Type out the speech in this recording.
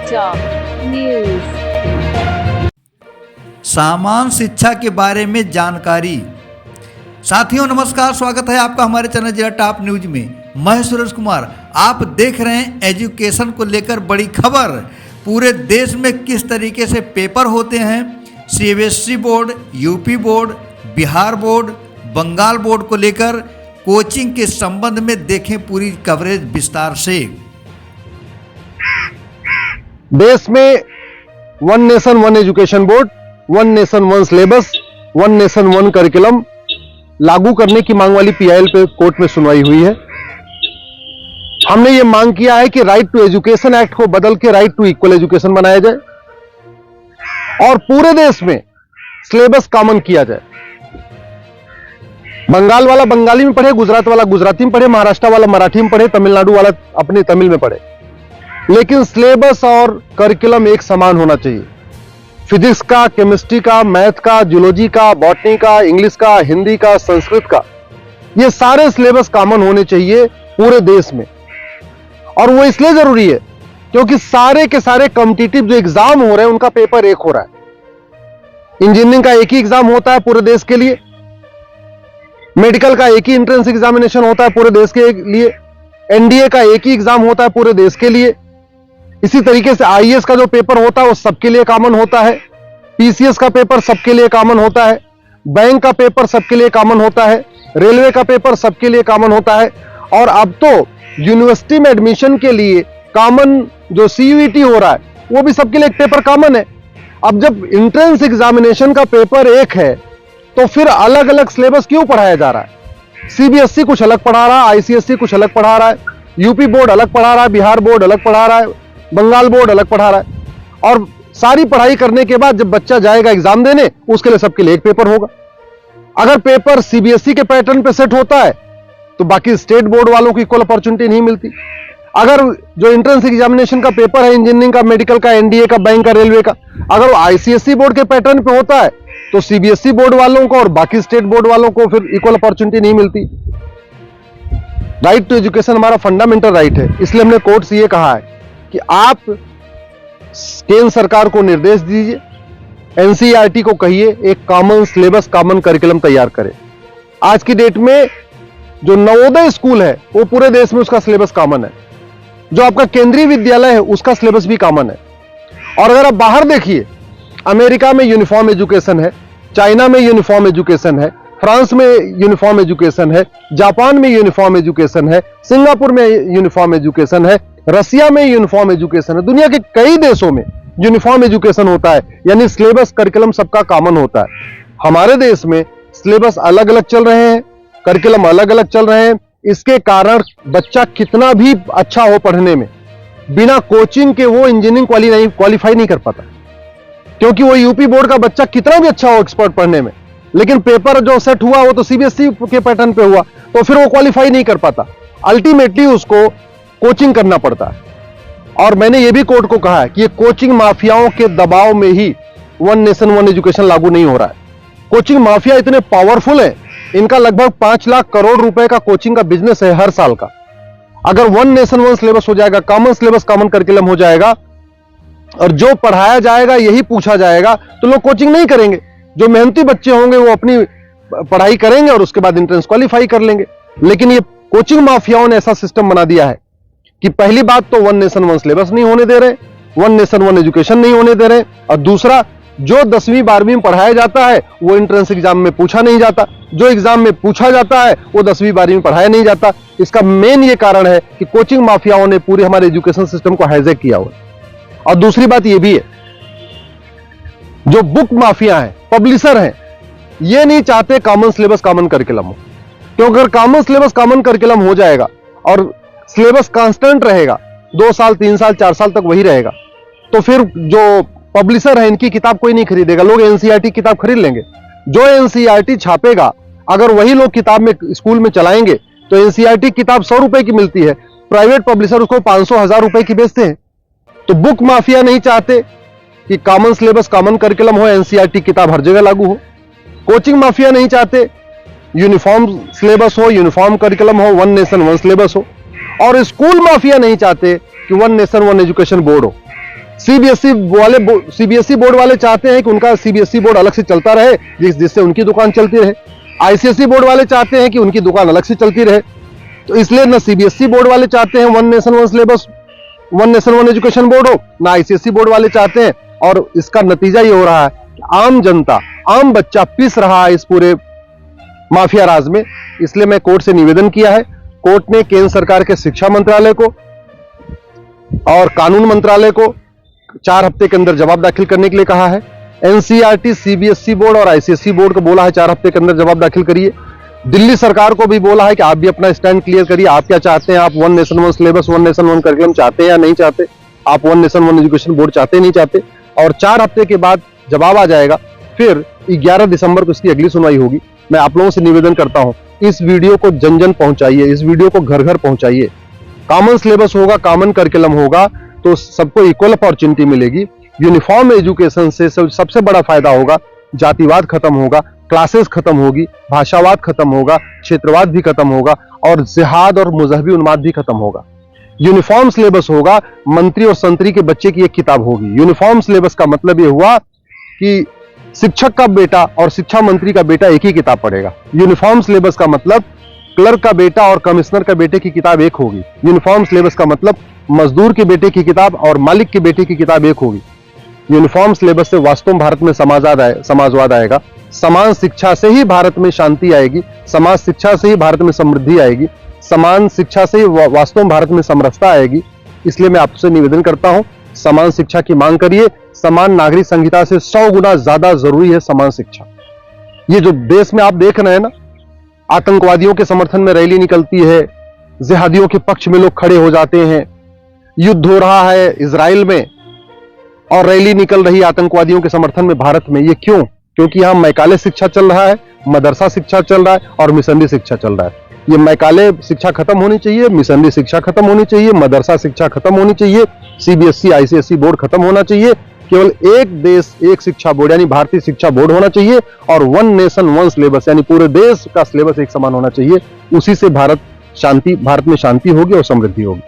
समाचार न्यूज। सामान्य शिक्षा के बारे में जानकारी। साथियों नमस्कार, स्वागत है आपका हमारे चैनल जिला टॉप न्यूज में। मैं सूरज कुमार, आप देख रहे हैं एजुकेशन को लेकर बड़ी खबर। पूरे देश में किस तरीके से पेपर होते हैं, CBSE board, UP board, Bihar board, Bengal board को लेकर कोचिंग के संबंध में देखें पूरी कवरेज विस्तार से। देश में one nation one education board, one nation one syllabus, one nation one curriculum लागू करने की मांग वाली पीआईएल पे कोर्ट में सुनवाई हुई है। हमने ये मांग किया है कि राइट टू एजुकेशन एक्ट को बदल के राइट टू इक्वल एजुकेशन बनाया जाए और पूरे देश में सिलेबस कॉमन किया जाए। बंगाल वाला बंगाली में पढ़े, गुजरात वाला गुजराती में पढ़े, महाराष्ट्र वाला मराठी में पढ़े, तमिलनाडु वाला अपनी तमिल में पढ़े, लेकिन सिलेबस और करिकुलम एक समान होना चाहिए। फिजिक्स का, केमिस्ट्री का, मैथ का, जूलॉजी का, बॉटनी का, इंग्लिश का, हिंदी का, संस्कृत का, ये सारे सिलेबस कॉमन होने चाहिए पूरे देश में। और वो इसलिए जरूरी है क्योंकि सारे के सारे कॉम्पिटिटिव जो एग्जाम हो रहे हैं उनका पेपर एक हो रहा है। इंजीनियरिंग का एक ही एग्जाम होता है पूरे देश के लिए, मेडिकल का एक ही एंट्रेंस एग्जामिनेशन होता है पूरे देश के लिए, एनडीए का एक ही एग्जाम होता है पूरे देश के लिए। इसी तरीके से आईएएस का जो पेपर होता है वो सबके लिए कॉमन होता है, पीसीएस का पेपर सबके लिए कॉमन होता है, बैंक का पेपर सबके लिए कॉमन होता है, रेलवे का पेपर सबके लिए कॉमन होता है। और अब तो यूनिवर्सिटी में एडमिशन के लिए कॉमन जो सीयूईटी हो रहा है वो भी सबके लिए एक पेपर कॉमन है। अब जब एंट्रेंस एग्जामिनेशन का पेपर एक है तो फिर अलग अलग सिलेबस क्यों पढ़ाया जा रहा है? सीबीएसई कुछ अलग पढ़ा रहा है, आईसीएसई कुछ अलग पढ़ा रहा है, यूपी बोर्ड अलग पढ़ा रहा है, बिहार बोर्ड अलग पढ़ा रहा है, बंगाल बोर्ड अलग पढ़ा रहा है। और सारी पढ़ाई करने के बाद जब बच्चा जाएगा एग्जाम देने, उसके लिए सबके लिए एक पेपर होगा। अगर पेपर सीबीएसई के पैटर्न पे सेट होता है तो बाकी स्टेट बोर्ड वालों को इक्वल अपॉर्चुनिटी नहीं मिलती। अगर जो एंट्रेंस एग्जामिनेशन का पेपर है इंजीनियरिंग का, मेडिकल का, एनडीए का, बैंक का, रेलवे का, अगर वो आईसीएसई बोर्ड के पैटर्न पे होता है तो सीबीएसई बोर्ड वालों को और बाकी स्टेट बोर्ड वालों को फिर इक्वल अपॉर्चुनिटी नहीं मिलती। राइट टू एजुकेशन हमारा फंडामेंटल राइट है, इसलिए हमने कोर्ट से ये कहा है कि आप केंद्र सरकार को निर्देश दीजिए, एनसीईआरटी को कहिए एक कॉमन सिलेबस, कॉमन करिकुलम तैयार करे। आज की डेट में जो नवोदय स्कूल है वो पूरे देश में उसका सिलेबस कॉमन है, जो आपका केंद्रीय विद्यालय है उसका सिलेबस भी कॉमन है। और अगर आप बाहर देखिए, अमेरिका में यूनिफॉर्म एजुकेशन है, चाइना में यूनिफॉर्म एजुकेशन है, फ्रांस में यूनिफॉर्म एजुकेशन है, जापान में यूनिफॉर्म एजुकेशन है, सिंगापुर में यूनिफॉर्म एजुकेशन है, रसिया में यूनिफॉर्म एजुकेशन है, दुनिया के कई देशों में यूनिफॉर्म एजुकेशन होता है, यानी सिलेबस करिकुलम सबका कॉमन होता है। हमारे देश में सिलेबस अलग अलग चल रहे हैं, करिकुलम अलग अलग चल रहे हैं। इसके कारण बच्चा कितना भी अच्छा हो पढ़ने में, बिना कोचिंग के वो इंजीनियरिंग क्वालिफाई नहीं कर पाता, क्योंकि वो यूपी बोर्ड का बच्चा कितना भी अच्छा हो एक्सपर्ट पढ़ने में, लेकिन पेपर जो सेट हुआ वो तो सीबीएसई के पैटर्न पे हुआ, तो फिर वो क्वालिफाई नहीं कर पाता। अल्टीमेटली उसको कोचिंग करना पड़ता है। और मैंने ये भी कोर्ट को कहा है कि ये कोचिंग माफियाओं के दबाव में ही वन नेशन वन एजुकेशन लागू नहीं हो रहा है। कोचिंग माफिया इतने पावरफुल है, इनका लगभग 5 लाख करोड़ रुपए का कोचिंग का बिजनेस है हर साल का। अगर वन नेशन वन सिलेबस हो जाएगा, कॉमन सिलेबस, कॉमन करिकुलम हो जाएगा और जो पढ़ाया जाएगा यही पूछा जाएगा, तो लोग कोचिंग नहीं करेंगे। जो मेहनती बच्चे होंगे वो अपनी पढ़ाई करेंगे और उसके बाद एंट्रेंस क्वालिफाई कर लेंगे। लेकिन ये कोचिंग माफियाओं ने ऐसा सिस्टम बना दिया है कि पहली बात तो वन नेशन वन सिलेबस नहीं होने दे रहे, वन नेशन वन एजुकेशन नहीं होने दे रहे, और दूसरा जो 10वीं 12वीं में पढ़ाया जाता है वो एंट्रेंस एग्जाम में पूछा नहीं जाता, जो एग्जाम में पूछा जाता है वो 10वीं 12वीं में पढ़ाया नहीं जाता। इसका मेन ये कारण है कि कोचिंग माफियाओं ने पूरे हमारे एजुकेशन सिस्टम को हाईजैक किया हुआ। और दूसरी बात ये भी है, जो बुक माफिया हैं, पब्लिशर हैं, ये नहीं चाहते कॉमन सिलेबस कॉमन करिकुलम हो, क्योंकि अगर कॉमन सिलेबस कॉमन करिकुलम हो जाएगा और सिलेबस कांस्टेंट रहेगा, 2 साल 3 साल 4 साल तक वही रहेगा, तो फिर जो पब्लिशर है इनकी किताब कोई नहीं खरीदेगा, लोग एनसीईआरटी किताब खरीद लेंगे। जो एनसीईआरटी छापेगा अगर वही लोग किताब में स्कूल में चलाएंगे तो एनसीईआरटी किताब 100 रुपए की मिलती है, प्राइवेट पब्लिशर उसको 500-1000 रुपए की बेचते हैं। तो बुक माफिया नहीं चाहते कि कॉमन सिलेबस कॉमन करिकुलम हो, एनसीईआरटी किताब हर जगह लागू हो। कोचिंग माफिया नहीं चाहते यूनिफॉर्म सिलेबस हो, यूनिफॉर्म करिकुलम हो, वन नेशन वन सिलेबस हो। और स्कूल माफिया नहीं चाहते कि one nation one education board हो। सीबीएसई बोर्ड वाले चाहते हैं कि उनका सीबीएसई बोर्ड अलग से चलता रहे, जिससे उनकी दुकान चलती रहे। आईसीएसई बोर्ड वाले चाहते हैं कि उनकी दुकान अलग से चलती रहे। तो इसलिए ना सीबीएसई बोर्ड वाले चाहते हैं one nation one syllabus, one nation one education board हो, ना आईसीएसई बोर्ड वाले चाहते हैं। और इसका नतीजा ये हो रहा है कि आम जनता, आम बच्चा पिस रहा है इस पूरे माफिया राज में। इसलिए मैं कोर्ट से निवेदन किया है। कोर्ट ने केंद्र सरकार के शिक्षा मंत्रालय को और कानून मंत्रालय को 4 हफ्ते के अंदर जवाब दाखिल करने के लिए कहा है। एनसीईआरटी, सीबीएसई बोर्ड और आईसीएसई बोर्ड को बोला है 4 हफ्ते के अंदर जवाब दाखिल करिए। दिल्ली सरकार को भी बोला है कि आप भी अपना स्टैंड क्लियर करिए, आप क्या चाहते हैं, आप one nation one syllabus, one nation one curriculum चाहते हैं या नहीं चाहते, आप one nation one education board चाहते नहीं चाहते। और 4 हफ्ते के बाद जवाब आ जाएगा, फिर 11 दिसंबर को इसकी अगली सुनवाई होगी। मैं आप लोगों से निवेदन करता हूं, इस वीडियो को जन जन पहुंचाइए, इस वीडियो को घर घर पहुंचाइए। कॉमन सिलेबस होगा, कॉमन करिकुलम होगा तो सबको इक्वल अपॉर्चुनिटी मिलेगी। यूनिफॉर्म एजुकेशन से सबसे बड़ा फायदा होगा, जातिवाद खत्म होगा, क्लासेस खत्म होगी, भाषावाद खत्म होगा, क्षेत्रवाद भी खत्म होगा और जिहाद और मजहबी उन्माद भी खत्म होगा। यूनिफॉर्म सिलेबस होगा, मंत्री और संतरी के बच्चे की एक किताब होगी। यूनिफॉर्म सिलेबस का मतलब यह हुआ कि शिक्षक का बेटा और शिक्षा मंत्री का बेटा एक ही किताब पढ़ेगा। यूनिफॉर्म सिलेबस का मतलब क्लर्क का बेटा और कमिश्नर का बेटे की किताब एक होगी। यूनिफॉर्म सिलेबस का मतलब मजदूर के बेटे की किताब और मालिक के बेटे की किताब एक होगी। यूनिफॉर्म सिलेबस से वास्तव में भारत में समाजवाद आएगा। समान शिक्षा से ही भारत में शांति आएगी, समाज शिक्षा से ही भारत में समृद्धि आएगी, समान शिक्षा से ही वास्तव में भारत में समरसता आएगी। इसलिए मैं आपसे निवेदन करता हूं, समान शिक्षा की मांग करिए। समान नागरिक संहिता से 100 गुना ज्यादा जरूरी है समान शिक्षा। ये जो देश में आप देख रहे हैं ना, आतंकवादियों के समर्थन में रैली निकलती है, जिहादियों के पक्ष में लोग खड़े हो जाते हैं, युद्ध हो रहा है इजराइल में और रैली निकल रही आतंकवादियों के समर्थन में भारत में। ये क्यों? क्योंकि यहां मैकाले शिक्षा चल रहा है, मदरसा शिक्षा चल रहा है और मिशनरी शिक्षा चल रहा है। ये मैकाले शिक्षा खत्म होनी चाहिए, मिशनरी शिक्षा खत्म होनी चाहिए, मदरसा शिक्षा खत्म होनी चाहिए, सीबीएसई आईसीएसई बोर्ड खत्म होना चाहिए। केवल एक देश एक शिक्षा बोर्ड यानी भारतीय शिक्षा बोर्ड होना चाहिए और वन नेशन वन सिलेबस यानी पूरे देश का सिलेबस एक समान होना चाहिए। उसी से भारत में शांति होगी और समृद्धि होगी।